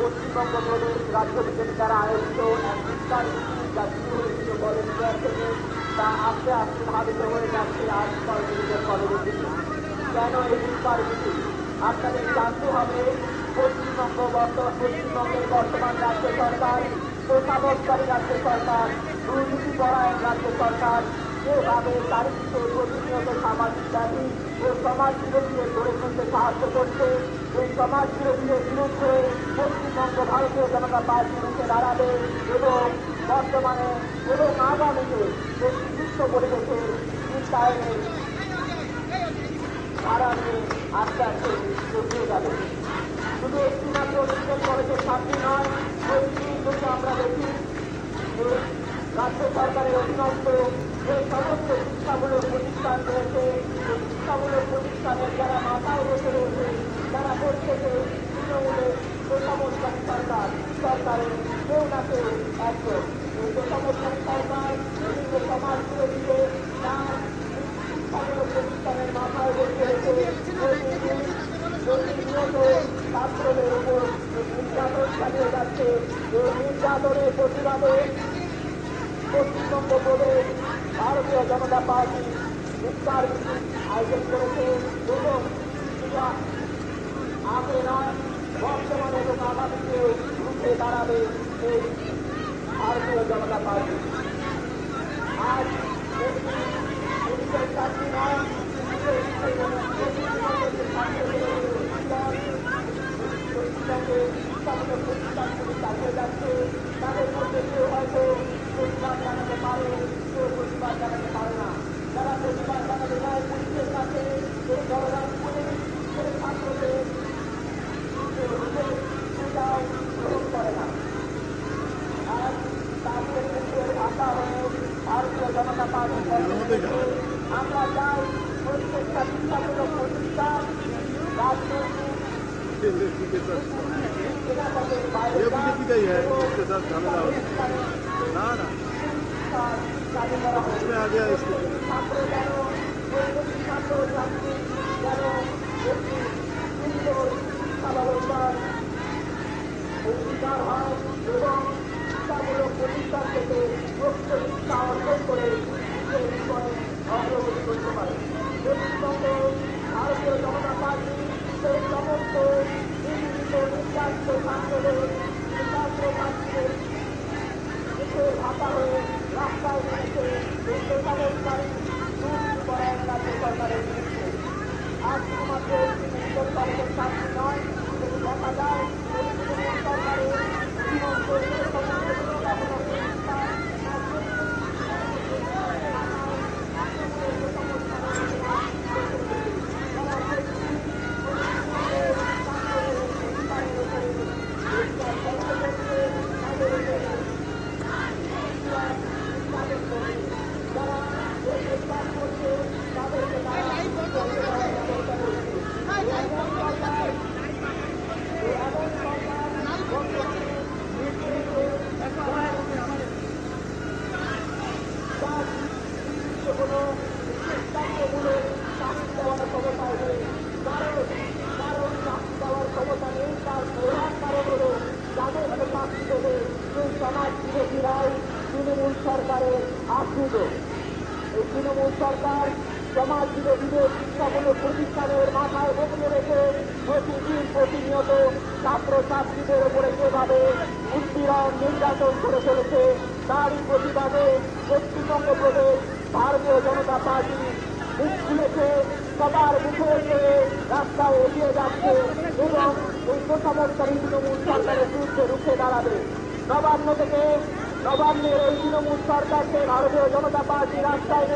পশ্চিমবঙ্গ প্রদেশ রাজ্য বিজেপি দ্বারা আয়োজিত এক ইফতার মিছিল যা শুরু হয়েছিল কলেজের থেকে তা আস্তে আস্তে ধাবিত হয়ে যাচ্ছে আজ কলেজের কলেজের দিকে। কেন এই ইফতার মিছিল আপনাদের জানতে হবে। পশ্চিমবঙ্গের বর্তমান রাজ্য সরকার, তোষামোদকারী রাজ্য সরকার, দুর্নীতি পরায়ণ রাজ্য সরকার যেভাবে চারিদিকে প্রতিনিয়ত সামাজিক ব্যাধি ও সমাজ বিরোধীদের গড়ে তুলতে সাহায্য করছে, এই সমাজ বিরোধীদের বিরুদ্ধে পশ্চিমবঙ্গ ভারতীয় জনতা পার্টি রুখে দাঁড়াবে এবং বর্তমানে এবং আগামীতে একটি সুস্থ পরিবেশের চিন্তায়নের ধারা নিয়ে আস্তে আস্তে এগিয়ে যাবে। শুধু একটি মাত্র মেডিকেল কলেজের ছাত্রী নয়, প্রতিদিন আমরা দেখি যে রাজ্য সরকারের অধীনস্থ যে সমস্ত শিক্ষামূলক প্রতিষ্ঠান রয়েছে, সেই শিক্ষামূলক প্রতিষ্ঠানের যারা মাথায় বসে রয়েছে তারা প্রত্যেকে তৃণমূলের তোষামোদকারী সরকারের কেউ না কেউ একজন। এই তোষামোদকারী সরকার বিভিন্ন সমাজ বিরোধীকে তার শিক্ষামূলক প্রতিষ্ঠানের মাথায় বসে রেখে প্রতিনিয়ত ছাত্রদের উপর নির্যাতন চালিয়ে যাচ্ছে। এই নির্যাতনের প্রতিবাদে পশ্চিমবঙ্গ প্রদেশ ভারতীয় জনতা পার্টি ইফতার মিছিল আয়োজন করেছে এবং আগে নয় বর্তমানে এবং আগামীতেও রুখে দাঁড়াবে এই ভারতীয় জনতা পার্টি। আজ মেডিকেল ছাত্রী নয়, পশ্চিমবঙ্গে শিক্ষামূলক প্রতিষ্ঠানগুলি চালিয়ে যাচ্ছে। তাদের মধ্যে কেউ হয়তো প্রতিবাদ জানাতে পারে, কেউ প্রতিবাদ জানাতে পারে না। যারা প্রতিবাদ জানাতে যায় পুলিশের কাছে, সেই বড়রাম পুলিশ সেই ছাত্রদের গ্রহণ করে না। আর তাদের মুখের ভাষা হয়ে ভারতীয় জনতা পার্টি আমরা চাই প্রত্যেকটা শিক্ষামূলক প্রতিষ্ঠান রাজনৈতিক ये मुझे की गई है इसके साथ झमेला हो ना ना इसमें आ गया इसके অধিকার হয় এবং শিক্ষামূলক প্রতিষ্ঠান থেকে উচ্চ শিক্ষা অর্জন করে নিজের জীবনে অগ্রগতি করতে পারে। পশ্চিমবঙ্গে ভারতীয় জনতা পার্টি সেই সমস্ত নির্যাতিত ছাত্রদের ছাত্রছাত্রীদের মুখের ভাষা হয়ে রাস্তায় নেমেছে এই তোষামোদকারী দুর্নীতি পরায়ণ রাজ্য সরকারের বিরুদ্ধে। আজ শুধুমাত্র একটি মেডিকেল কলেজের ছাত্রী নয়, যদি দেখা যায় এই তৃণমূল সরকারের অধীনস্থ যে সমস্ত শিক্ষামূলক প্রতিষ্ঠান সমাজ বিরোধীরাই তৃণমূল সরকারের আশ্রিত। এই তৃণমূল সরকার সমাজ বিরোধীদের শিক্ষামূলক প্রতিষ্ঠানের মাথায় বসে রেখে প্রতিনিয়ত ছাত্রছাত্রীদের উপরে যেভাবে উৎপীড়ন নির্যাতন করে চলেছে তারই প্রতিবাদে পশ্চিমবঙ্গ প্রদেশ ভারতীয় জনতা পার্টি মুখ খুলেছে, সবার মুখে এসে রাস্তায় এগিয়ে যাচ্ছে এবং এই তোষামোদকারী তৃণমূল সরকারের বিরুদ্ধে রুখে দাঁড়াবে। নবান্নের এই তৃণমূল সরকারকে ভারতীয় জনতা পার্টি রাস্তায়